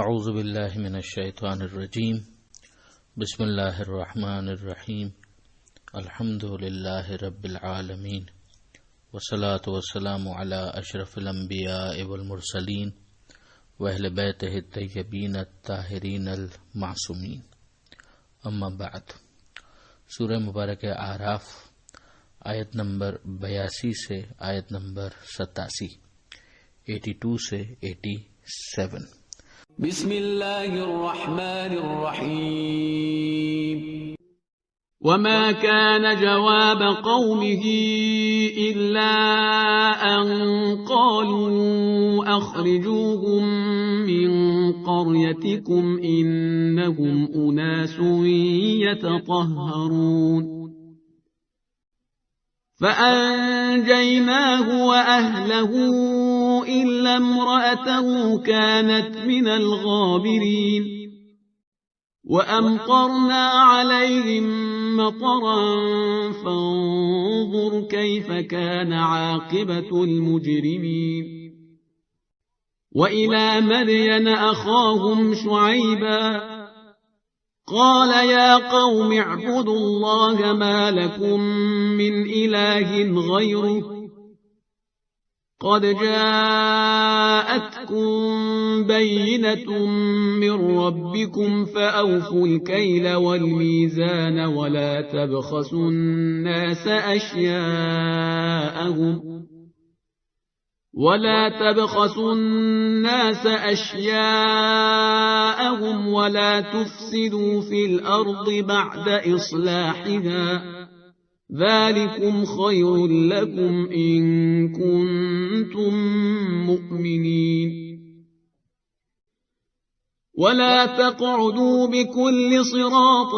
اعوذ باللہ من الشیطان الرجیم بسم اللہ الرحمن الرحیم الحمد للہ رب العالمین والصلاة والسلام علی اشرف الانبیاء والمرسلین واہل بیتہ الطیبین الطاہرین المعصومین اما بعد۔ سورہ مبارک اعراف آیت نمبر 82 سے آیت نمبر 87، 82 سے 87۔ بسم الله الرحمن الرحيم وما كان جواب قومه إلا أن قالوا أخرجوهم من قريتكم إنهم أناس يتطهرون فأنجيناه وأهله إلا امرأته كانت من الغابرين وأمطرنا عليهم مطرا فانظر كيف كان عاقبة المجرمين وإلى مدين أخاهم شعيبا قال يا قوم اعبدوا الله ما لكم من إله غيره قد جاءتكم بينة من ربكم فأوفوا الكيل والميزان ولا تبخسوا الناس أشياءهم ولا تفسدوا في الأرض بعد إصلاحها ذلكم خير لكم إن كنتم مؤمنين ولا تقعدوا بكل صراط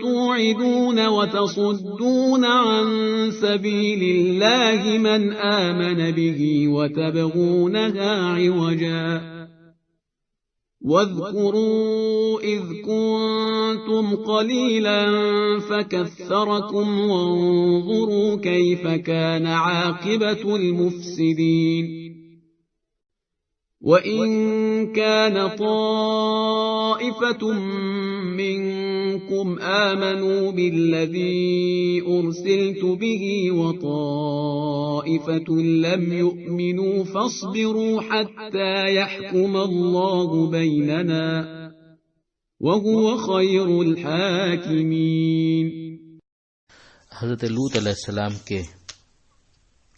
توعدون وتصدون عن سبيل الله من آمن به وتبغونها عوجا واذكروا إذ كنتم قليلا فكثركم وانظروا كيف كان عاقبة المفسدين وإن كان طائفة منكم آمنوا بالذي أرسلت به وطائفة لم يؤمنوا فاصبروا حتى يحكم الله بيننا وهو خير الحاكمين۔ حضرت لوط علیہ السلام کے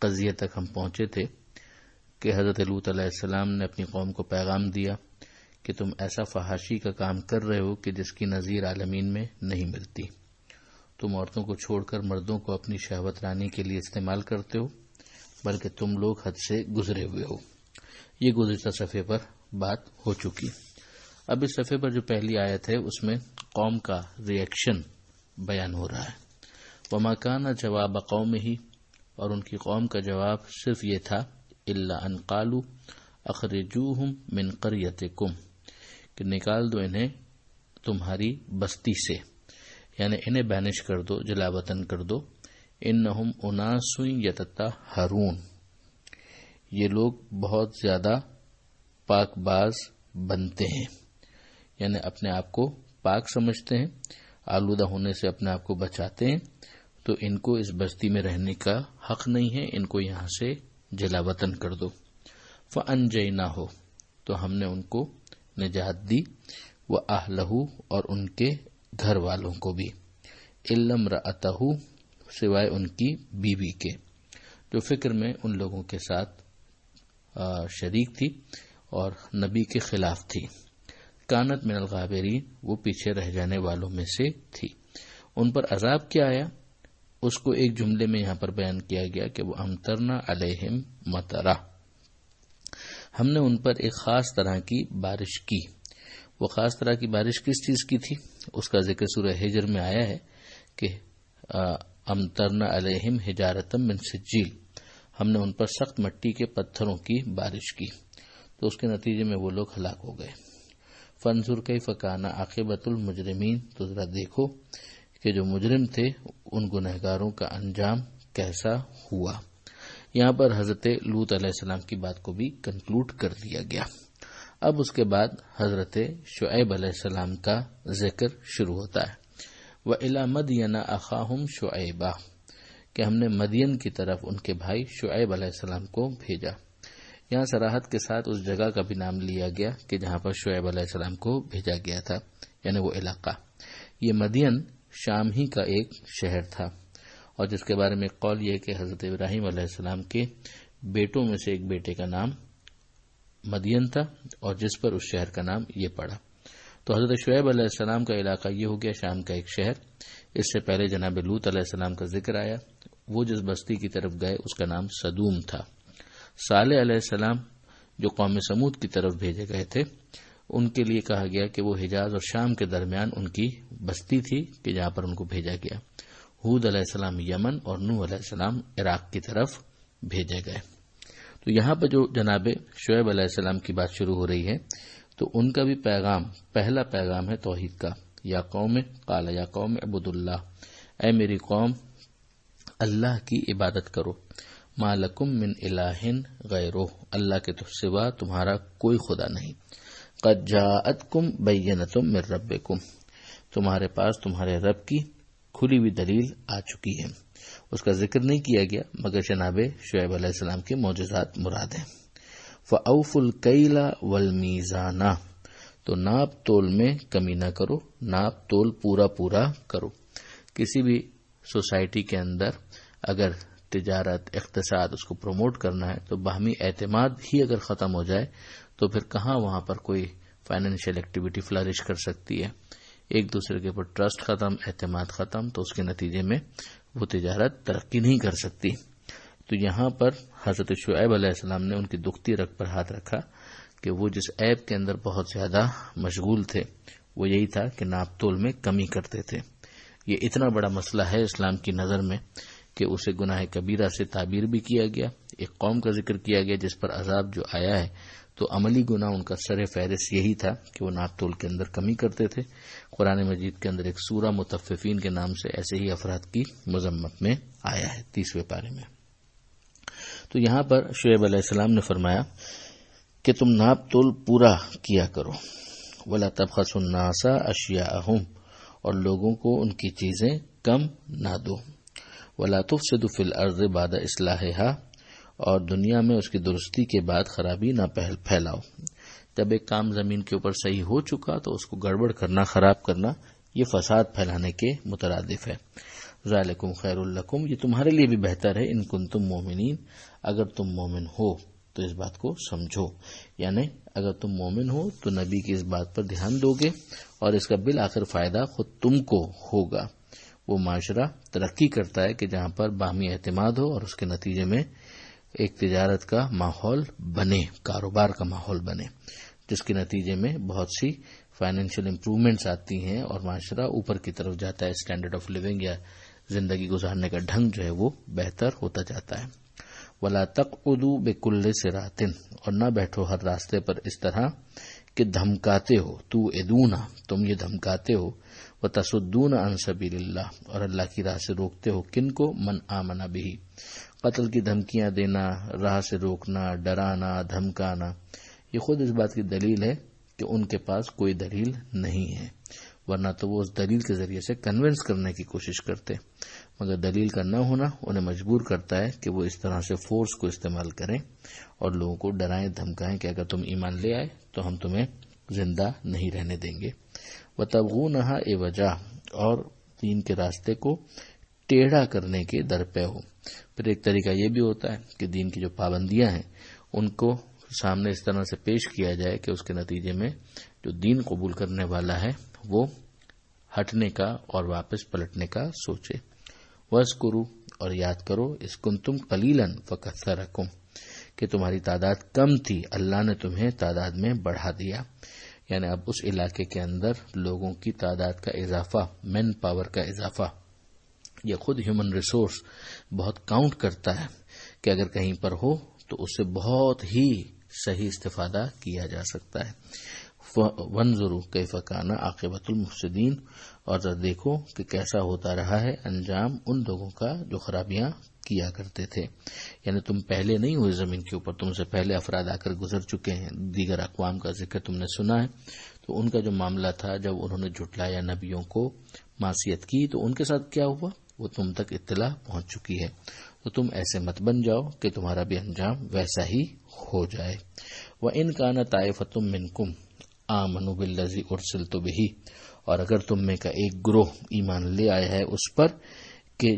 قضیے تک ہم پہنچے تھے کہ حضرت لوط علیہ السلام نے اپنی قوم کو پیغام دیا کہ تم ایسا فحاشی کا کام کر رہے ہو کہ جس کی نظیر عالمین میں نہیں ملتی۔ تم عورتوں کو چھوڑ کر مردوں کو اپنی شہوت رانی کے لیے استعمال کرتے ہو، بلکہ تم لوگ حد سے گزرے ہوئے ہو۔ یہ گزشتہ صفحے پر بات ہو چکی۔ اب اس صفحے پر جو پہلی آیت ہے اس میں قوم کا ریئیکشن بیان ہو رہا ہے۔ وما کان جواب قومہ، اور ان کی قوم کا جواب صرف یہ تھا الا ان قالوا اخرجوہم من قریتکم، کہ نکال دو انہیں تمہاری بستی سے، یعنی انہیں بینش کر دو، جلا وطن کر دو۔ انہم اناس یتطہرون، یہ لوگ بہت زیادہ پاک باز بنتے ہیں، یعنی اپنے آپ کو پاک سمجھتے ہیں، آلودہ ہونے سے اپنے آپ کو بچاتے ہیں، تو ان کو اس بستی میں رہنے کا حق نہیں ہے، ان کو یہاں سے جلا وطن کر دو۔ فَأَنْجَيْنَاهُ، تو ہم نے ان کو نجات دی، وَأَهْلَهُ، اور ان کے گھر والوں کو بھی، إِلَّا امْرَأَتَهُ، سوائے ان کی بیوی کے، جو فکر میں ان لوگوں کے ساتھ شریک تھی اور نبی کے خلاف تھی۔ کانت من الغابرین، وہ پیچھے رہ جانے والوں میں سے تھی۔ ان پر عذاب کیا آیا اس کو ایک جملے میں یہاں پر بیان کیا گیا کہ وہ امطرنا علیہم مطرا، ہم نے ان پر ایک خاص طرح کی بارش کی۔ وہ خاص طرح کی بارش کس چیز کی تھی اس کا ذکر سورہ ہجر میں آیا ہے کہ امطرنا علیہم حجارۃ من سجیل، ہم نے ان پر سخت مٹی کے پتھروں کی بارش کی، تو اس کے نتیجے میں وہ لوگ ہلاک ہو گئے۔ فانظر کیف کان عاقبۃ المجرمین، تو ذرا دیکھو کہ جو مجرم تھے ان گنہگاروں کا انجام کیسا ہوا۔ یہاں پر حضرت لوط علیہ السلام کی بات کو بھی کنکلوڈ کر دیا گیا۔ اب اس کے بعد حضرت شعیب علیہ السلام کا ذکر شروع ہوتا ہے۔ وَإِلَى مَدْيَنَ أَخَاهُمْ شُعَيْبًا، کہ ہم نے مدین کی طرف ان کے بھائی شعیب علیہ السلام کو بھیجا۔ یہاں صراحت کے ساتھ اس جگہ کا بھی نام لیا گیا کہ جہاں پر شعیب علیہ السلام کو بھیجا گیا تھا، یعنی وہ علاقہ۔ یہ مدین شام ہی کا ایک شہر تھا، اور جس کے بارے میں قول یہ کہ حضرت ابراہیم علیہ السلام کے بیٹوں میں سے ایک بیٹے کا نام مدین تھا، اور جس پر اس شہر کا نام یہ پڑا۔ تو حضرت شعیب علیہ السلام کا علاقہ یہ ہو گیا شام کا ایک شہر۔ اس سے پہلے جناب لوط علیہ السلام کا ذکر آیا، وہ جس بستی کی طرف گئے اس کا نام صدوم تھا۔ صالح علیہ السلام جو قوم سمود کی طرف بھیجے گئے تھے، ان کے لیے کہا گیا کہ وہ حجاز اور شام کے درمیان ان کی بستی تھی کہ جہاں پر ان کو بھیجا گیا۔ ہود علیہ السلام یمن اور نوح علیہ السلام عراق کی طرف بھیجے گئے۔ تو یہاں پر جو جناب شعیب علیہ السلام کی بات شروع ہو رہی ہے، تو ان کا بھی پیغام، پہلا پیغام ہے توحید کا۔ یا قوم قال یا قوم اعبدوا اللہ، اے میری قوم اللہ کی عبادت کرو۔ ما لکم من الہ غیرہ، اللہ کے سوا تمہارا کوئی خدا نہیں۔ قد جاءتکم بینۃ من ربکم، تمہارے پاس تمہارے رب کی کھلی ہوئی دلیل آ چکی ہے۔ اس کا ذکر نہیں کیا گیا مگر جناب شعیب علیہ السلام کے معجزات مراد ہیں۔ فَأَوْفُوا الْكَيْلَ وَالْمِيزَانَ، تو ناپ تول میں کمی نہ کرو، ناپ تول پورا پورا کرو۔ کسی بھی سوسائٹی کے اندر اگر تجارت، اقتصاد اس کو پروموٹ کرنا ہے تو باہمی اعتماد ہی اگر ختم ہو جائے تو پھر کہاں وہاں پر کوئی فائنینشیل ایکٹیویٹی فلرش کر سکتی ہے۔ ایک دوسرے کے اوپر ٹرسٹ ختم، اعتماد ختم، تو اس کے نتیجے میں وہ تجارت ترقی نہیں کر سکتی۔ تو یہاں پر حضرت شعیب علیہ السلام نے ان کی دکھتی رگ پر ہاتھ رکھا کہ وہ جس عیب کے اندر بہت زیادہ مشغول تھے وہ یہی تھا کہ ناپ تول میں کمی کرتے تھے۔ یہ اتنا بڑا مسئلہ ہے اسلام کی نظر میں کہ اسے گناہ کبیرہ سے تعبیر بھی کیا گیا۔ ایک قوم کا ذکر کیا گیا جس پر عذاب جو آیا ہے، تو عملی گناہ ان کا سر فہرست یہی تھا کہ وہ ناپ تول کے اندر کمی کرتے تھے۔ قرآن مجید کے اندر ایک سورہ مطففین کے نام سے ایسے ہی افراد کی مذمت میں آیا ہے 30ویں پارے میں۔ تو یہاں پر شعیب علیہ السلام نے فرمایا کہ تم ناپ تول پورا کیا کرو۔ وَلَا تَبْخَسُوا النَّاسَ أَشْيَاءَهُمْ، اور لوگوں کو ان کی چیزیں کم نہ دو۔ وَلَا تُفْسِدُوا فِي الْأَرْضِ بَعْدَ إِصْلَاحِهَا، اور دنیا میں اس کی درستی کے بعد خرابی نہ پھیلاؤ۔ جب ایک کام زمین کے اوپر صحیح ہو چکا تو اس کو گڑبڑ کرنا، خراب کرنا، یہ فساد پھیلانے کے مترادف ہے۔ ذالکم خیر لکم، یہ تمہارے لیے بھی بہتر ہے، ان کنتم مومنین، اگر تم مومن ہو تو اس بات کو سمجھو۔ یعنی اگر تم مومن ہو تو نبی کی اس بات پر دھیان دو گے اور اس کا بالآخر فائدہ خود تم کو ہوگا۔ وہ معاشرہ ترقی کرتا ہے کہ جہاں پر باہمی اعتماد ہو اور اس کے نتیجے میں ایک تجارت کا ماحول بنے، کاروبار کا ماحول بنے، جس کے نتیجے میں بہت سی فائنینشیل امپروومنٹس آتی ہیں اور معاشرہ اوپر کی طرف جاتا ہے۔ اسٹینڈرڈ آف لیونگ یا زندگی گزارنے کا ڈھنگ جو ہے وہ بہتر ہوتا جاتا ہے۔ وَلَا تَقْعُدُوا بِكُلِّ صِرَاطٍ، اور نہ بیٹھو ہر راستے پر اس طرح کہ دھمکاتے ہو، تُوعِدُونَ، تم یہ دھمکاتے ہو، وَتَصُدُّونَ عَن سَبِيلِ اللَّهِ، اور اللہ کی راہ سے روکتے ہو کن کو؟ من آمن بہ، قتل کی دھمکیاں دینا، راہ سے روکنا، ڈرانا، دھمکانا، یہ خود اس بات کی دلیل ہے کہ ان کے پاس کوئی دلیل نہیں ہے، ورنہ تو وہ اس دلیل کے ذریعے سے کنونس کرنے کی کوشش کرتے، مگر دلیل کا نہ ہونا انہیں مجبور کرتا ہے کہ وہ اس طرح سے فورس کو استعمال کریں اور لوگوں کو ڈرائیں، دھمکائیں کہ اگر تم ایمان لے آئے تو ہم تمہیں زندہ نہیں رہنے دیں گے۔ وَتَبْغُونَهَا عِوَجًا، اور دین کے راستے کو ٹیڑھا کرنے کے درپے ہو۔ پھر ایک طریقہ یہ بھی ہوتا ہے کہ دین کی جو پابندیاں ہیں ان کو سامنے اس طرح سے پیش کیا جائے کہ اس کے نتیجے میں جو دین قبول کرنے والا ہے وہ ہٹنے کا اور واپس پلٹنے کا سوچے۔ وَاذْكُرُوا، اور یاد کرو، اِذْ كُنْتُمْ قَلِيلًا فَكَثَّرَكُمْ، کہ تمہاری تعداد کم تھی، اللہ نے تمہیں تعداد میں بڑھا دیا۔ یعنی اب اس علاقے کے اندر لوگوں کی تعداد کا اضافہ، مین پاور کا اضافہ، یہ خود ہیومن ریسورس بہت کاؤنٹ کرتا ہے کہ اگر کہیں پر ہو تو اس سے بہت ہی صحیح استفادہ کیا جا سکتا ہے۔ وَانظُرُوا كَيْفَ كَانَ عَاقِبَةُ الْمُفْسِدِينَ، اور ذرا دیکھو کہ کیسا ہوتا رہا ہے انجام ان لوگوں کا جو خرابیاں کیا کرتے تھے. یعنی تم پہلے نہیں ہوئے زمین کے اوپر، تم سے پہلے افراد آ کر گزر چکے ہیں، دیگر اقوام کا ذکر تم نے سنا ہے. تو ان کا جو معاملہ تھا جب انہوں نے جھٹلایا نبیوں کو، معصیت کی، تو ان کے ساتھ کیا ہوا وہ تم تک اطلاع پہنچ چکی ہے. تو تم ایسے مت بن جاؤ کہ تمہارا بھی انجام ویسا ہی ہو جائے. وَإِن كَانَ طَائِفَةٌ مِّنكُمْ آمَنُوا بِالَّذِي أُرْسِلْتُ بِهِ، اور اگر تم میں کا ایک گروہ ایمان لے آیا ہے اس پر کہ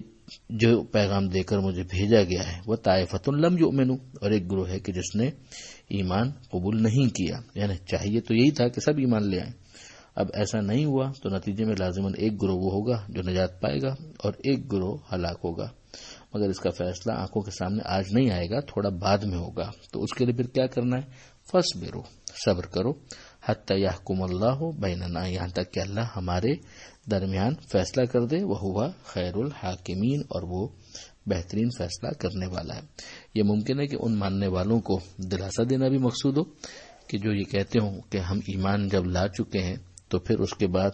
جو پیغام دے کر مجھے بھیجا گیا ہے، وہ طائفۃ لم یؤمنوا، اور ایک گروہ ہے کہ جس نے ایمان قبول نہیں کیا. یعنی چاہیے تو یہی تھا کہ سب ایمان لے آئیں، اب ایسا نہیں ہوا تو نتیجے میں لازماً ایک گروہ وہ ہوگا جو نجات پائے گا اور ایک گروہ ہلاک ہوگا. مگر اس کا فیصلہ آنکھوں کے سامنے آج نہیں آئے گا، تھوڑا بعد میں ہوگا. تو اس کے لیے پھر کیا کرنا ہے؟ فاصبروا، صبر کرو، حتی یحکم اللہ بیننا، یہاں تک کہ اللہ ہمارے درمیان فیصلہ کر دے. وہو خیر الحاکمین، اور وہ بہترین فیصلہ کرنے والا ہے. یہ ممکن ہے کہ ان ماننے والوں کو دلاسا دینا بھی مقصود ہو کہ جو یہ کہتے ہوں کہ ہم ایمان جب لا چکے ہیں تو پھر اس کے بعد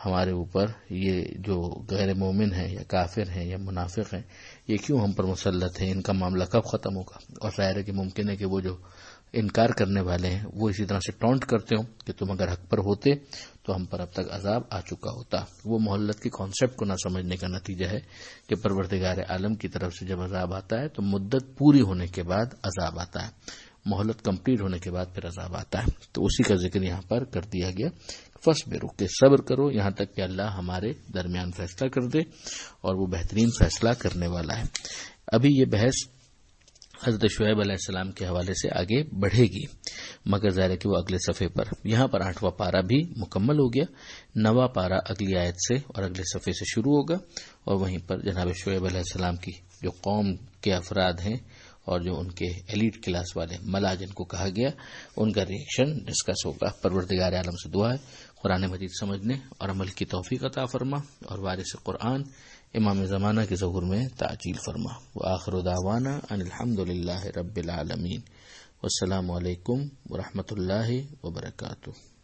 ہمارے اوپر یہ جو غیر مومن ہیں یا کافر ہیں یا منافق ہیں یہ کیوں ہم پر مسلط ہیں، ان کا معاملہ کب ختم ہوگا. اور ظاہر ہے کہ ممکن ہے کہ وہ جو انکار کرنے والے ہیں وہ اسی طرح سے ٹونٹ کرتے ہوں کہ تم اگر حق پر ہوتے تو ہم پر اب تک عذاب آ چکا ہوتا. وہ مہلت کے کانسیپٹ کو نہ سمجھنے کا نتیجہ ہے کہ پروردگار عالم کی طرف سے جب عذاب آتا ہے تو مدت پوری ہونے کے بعد عذاب آتا ہے، مہلت کمپلیٹ ہونے کے بعد پھر عذاب آتا ہے. تو اسی کا ذکر یہاں پر کر دیا گیا. فاصبروا، کہ صبر کرو یہاں تک کہ اللہ ہمارے درمیان فیصلہ کر دے، اور وہ بہترین فیصلہ کرنے والا ہے. ابھی یہ بحث حضرت شعیب علیہ السلام کے حوالے سے آگے بڑھے گی، مگر ظاہر ہے کہ وہ اگلے صفحے پر. یہاں پر 8واں پارہ بھی مکمل ہو گیا، 9واں پارہ اگلی آیت سے اور اگلے صفحے سے شروع ہوگا، اور وہیں پر جناب شعیب علیہ السلام کی جو قوم کے افراد ہیں اور جو ان کے ایلیٹ کلاس والے ملا جن کو کہا گیا، ان کا ریئیکشن ڈسکس ہوگا. پروردگار عالم سے دعا ہے قرآن مجید سمجھنے اور عمل کی توفیق عطا فرما، اور وارث قرآن امام زمانہ کے ظہور میں تعجیل فرما. وآخر دعوانا ان الحمد للہ رب العالمین. والسلام علیکم ورحمۃ اللہ وبرکاتہ.